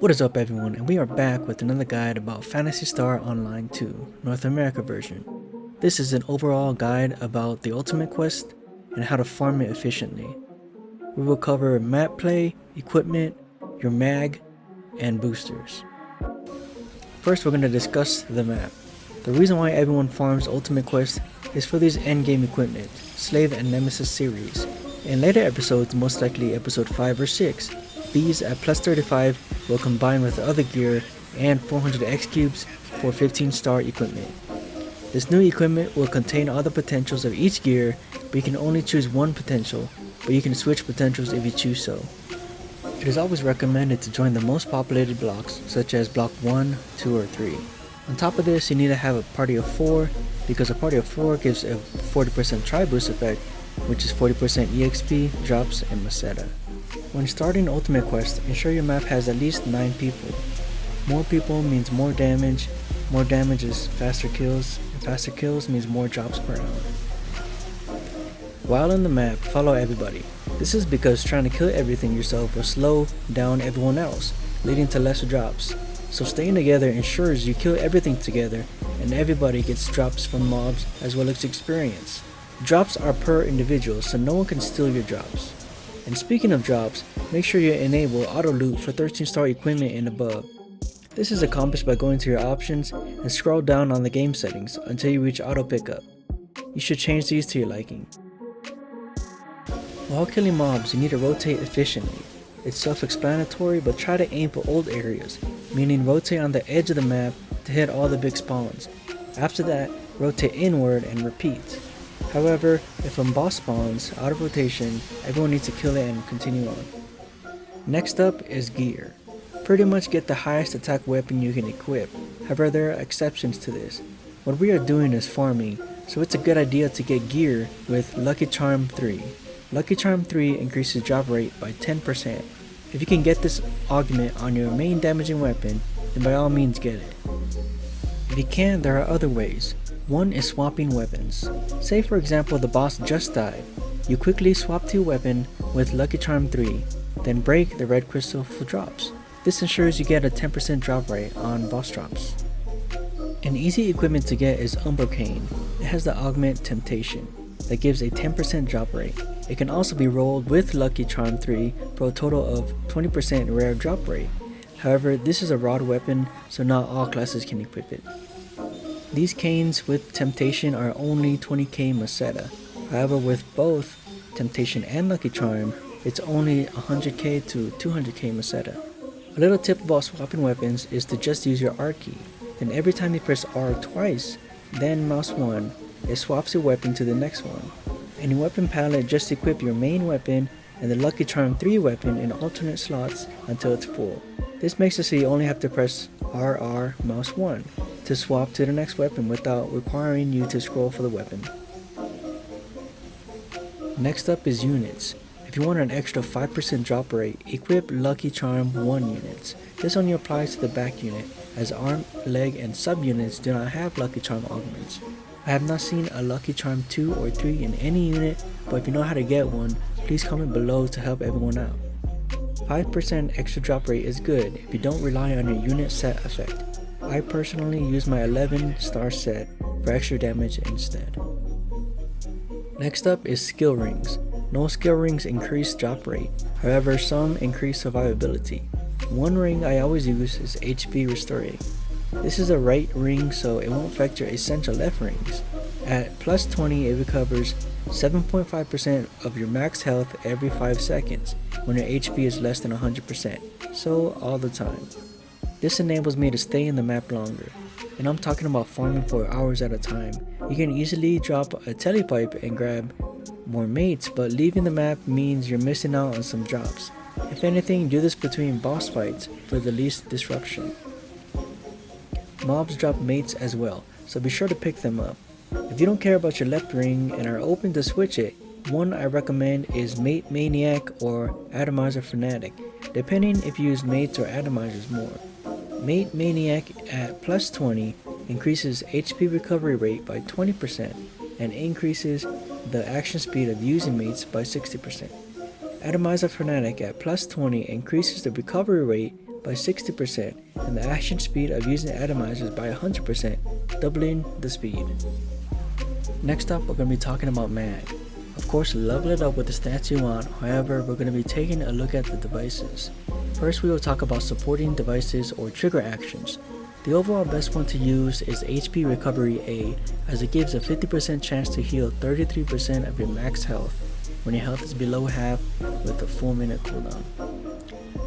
What is up everyone, and we are back with another guide about Phantasy Star Online 2, North America version. This is an overall guide about the ultimate quest and how to farm it efficiently. We will cover map play, equipment, your mag, and boosters. First we're going to discuss the map. The reason why everyone farms ultimate quest is for these endgame equipment, Slave and Nemesis series. In later episodes, most likely episode 5 or 6, these at plus 35 will combine with other gear and 400 X cubes for 15 star equipment. This new equipment will contain all the potentials of each gear, but you can only choose one potential, but you can switch potentials if you choose so. It is always recommended to join the most populated blocks, such as block 1, 2, or 3. On top of this, you need to have a party of 4, because a party of 4 gives a 40% tri-boost effect, which is 40% EXP, drops, and Meseta. When starting Ultimate Quest, ensure your map has at least 9 people. More people means more damage is faster kills, and faster kills means more drops per round. While on the map, follow everybody. This is because trying to kill everything yourself will slow down everyone else, leading to lesser drops. So staying together ensures you kill everything together, and everybody gets drops from mobs as well as experience. Drops are per individual, so no one can steal your drops. And speaking of drops, make sure you enable auto loot for 13 star equipment and above. This is accomplished by going to your options and scroll down on the game settings until you reach auto pickup. You should change these to your liking. While killing mobs, you need to rotate efficiently. It's self-explanatory, but try to aim for old areas, meaning rotate on the edge of the map to hit all the big spawns. After that, rotate inward and repeat. However, if a boss spawns out of rotation, everyone needs to kill it and continue on. Next up is gear. Pretty much get the highest attack weapon you can equip. However, there are exceptions to this. What we are doing is farming, so it's a good idea to get gear with Lucky Charm 3. Lucky Charm 3 increases drop rate by 10%. If you can get this augment on your main damaging weapon, then by all means get it. If you can't, there are other ways. One is swapping weapons. Say for example the boss just died. You quickly swap to your weapon with Lucky Charm 3, then break the red crystal for drops. This ensures you get a 10% drop rate on boss drops. An easy equipment to get is Umbra Cane. It has the augment Temptation that gives a 10% drop rate. It can also be rolled with Lucky Charm 3 for a total of 20% rare drop rate. However, this is a rod weapon, so not all classes can equip it. These canes with Temptation are only 20k Meseta. However, with both Temptation and Lucky Charm, it's only 100k to 200k Meseta. A little tip about swapping weapons is to just use your R key. Then every time you press R twice, then mouse 1, it swaps your weapon to the next one. In your weapon palette, just equip your main weapon and the Lucky Charm 3 weapon in alternate slots until it's full. This makes it so you only have to press RR mouse 1 to swap to the next weapon without requiring you to scroll for the weapon. Next up is units. If you want an extra 5% drop rate, equip Lucky Charm 1 units. This only applies to the back unit, as arm, leg, and subunits do not have Lucky Charm augments. I have not seen a Lucky Charm 2 or 3 in any unit, but if you know how to get one, please comment below to help everyone out. 5% extra drop rate is good if you don't rely on your unit set effect. I personally use my 11 star set for extra damage instead. Next up is skill rings. No skill rings increase drop rate, however some increase survivability. One ring I always use is HP Restorate. This is a right ring, so it won't affect your essential left rings. At plus 20 it recovers 7.5% of your max health every 5 seconds when your HP is less than 100%, so all the time. This enables me to stay in the map longer, and I'm talking about farming for hours at a time. You can easily drop a telepipe and grab more mates, but leaving the map means you're missing out on some drops. If anything, do this between boss fights for the least disruption. Mobs drop mates as well, so be sure to pick them up. If you don't care about your left ring and are open to switch it, one I recommend is Mate Maniac or Atomizer Fanatic, depending if you use mates or atomizers more. Mate Maniac at plus 20 increases HP recovery rate by 20% and increases the action speed of using mates by 60%. Atomizer Fanatic at plus 20 increases the recovery rate by 60% and the action speed of using atomizers by 100%, doubling the speed. Next up, we're going to be talking about mag. Of course, level it up with the stats you want, however, we're going to be taking a look at the devices. First, we will talk about supporting devices or trigger actions. The overall best one to use is HP Recovery A, as it gives a 50% chance to heal 33% of your max health when your health is below half with a full minute cooldown.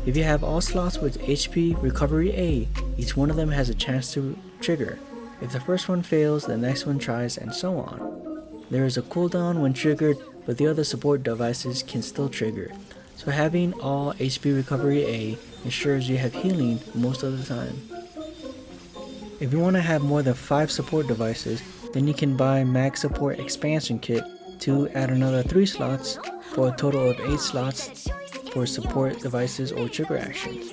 If you have all slots with HP Recovery A, each one of them has a chance to trigger. If the first one fails, the next one tries, and so on. There is a cooldown when triggered, but the other support devices can still trigger. So having all HP Recovery A ensures you have healing most of the time. If you want to have more than 5 support devices, then you can buy Mag Support Expansion Kit to add another 3 slots for a total of 8 slots for support devices or trigger actions.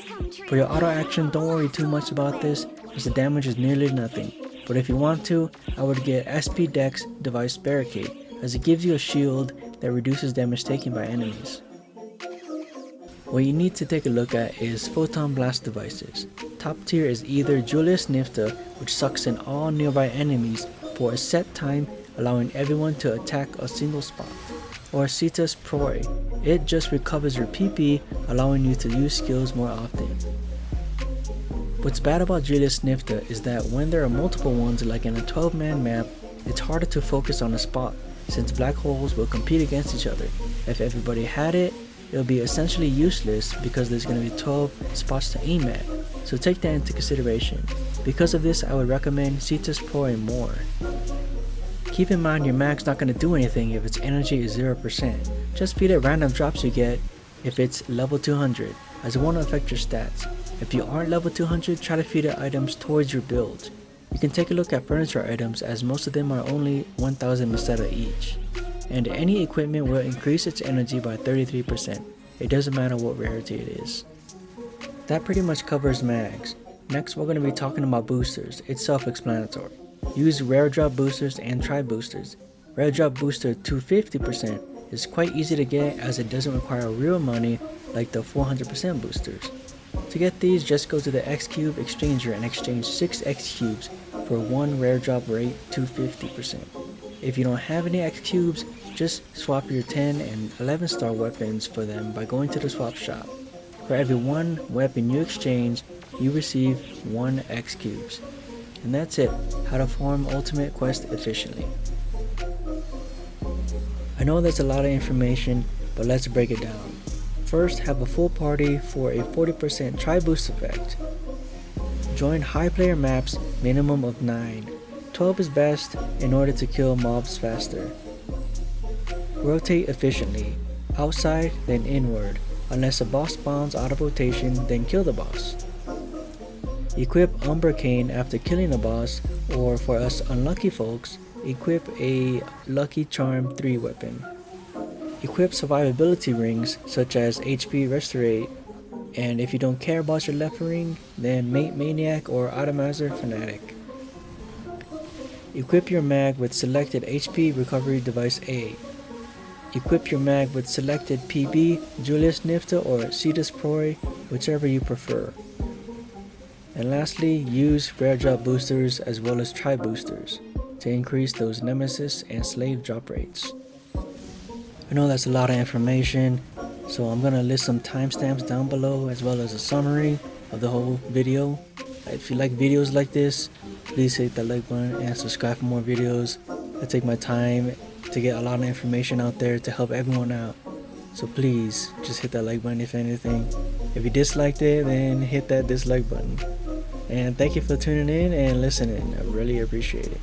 For your auto action, don't worry too much about this as the damage is nearly nothing, but if you want to, I would get SP Dex Device Barricade as it gives you a shield that reduces damage taken by enemies. What you need to take a look at is Photon Blast devices. Top tier is either Julius Nifta, which sucks in all nearby enemies for a set time, allowing everyone to attack a single spot, or Cetus Proi. It just recovers your PP, allowing you to use skills more often. What's bad about Julius Nifta is that when there are multiple ones like in a 12-man map, it's harder to focus on a spot, since black holes will compete against each other. If everybody had it, it'll be essentially useless because there's going to be 12 spots to aim at, so take that into consideration. Because of this, I would recommend Cetus Proi more. Keep in mind your mag's not going to do anything if its energy is 0%, just feed it random drops you get if it's level 200, as it won't affect your stats. If you aren't level 200, try to feed it items towards your build. You can take a look at furniture items as most of them are only 1000 Meseta each. And any equipment will increase its energy by 33%. It doesn't matter what rarity it is. That pretty much covers mags. Next, we're going to be talking about boosters. It's self-explanatory. Use rare drop boosters and tri boosters. Rare drop booster 250% is quite easy to get as it doesn't require real money like the 400% boosters. To get these, just go to the X Cube exchanger and exchange 6 X Cubes for 1 rare drop rate 250%. If you don't have any X Cubes, just swap your 10 and 11 star weapons for them by going to the swap shop. For every 1 weapon you exchange, you receive 1 X Cubes. And that's it, how to farm Ultimate Quest efficiently. I know that's a lot of information, but let's break it down. First, have a full party for a 40% tri-boost effect. Join high player maps, minimum of 9. 12 is best in order to kill mobs faster. Rotate efficiently, outside then inward. Unless a boss spawns out of rotation, then kill the boss. Equip Umbra Cane after killing a boss, or for us unlucky folks, equip a Lucky Charm 3 weapon. Equip survivability rings such as HP Restorate, and if you don't care about your left ring, then Mate Maniac or Atomizer Fanatic. Equip your mag with selected HP Recovery Device A. Equip your mag with selected PB, Julius Nifta or Cetus Proi, whichever you prefer. And lastly, use rare drop boosters as well as tri boosters to increase those Nemesis and slave drop rates. I know that's a lot of information, so I'm gonna list some timestamps down below as well as a summary of the whole video. If you like videos like this, please hit that like button and subscribe for more videos. I take my time to get a lot of information out there to help everyone out. So please, just hit that like button if anything. If you disliked it, then hit that dislike button. And thank you for tuning in and listening. I really appreciate it.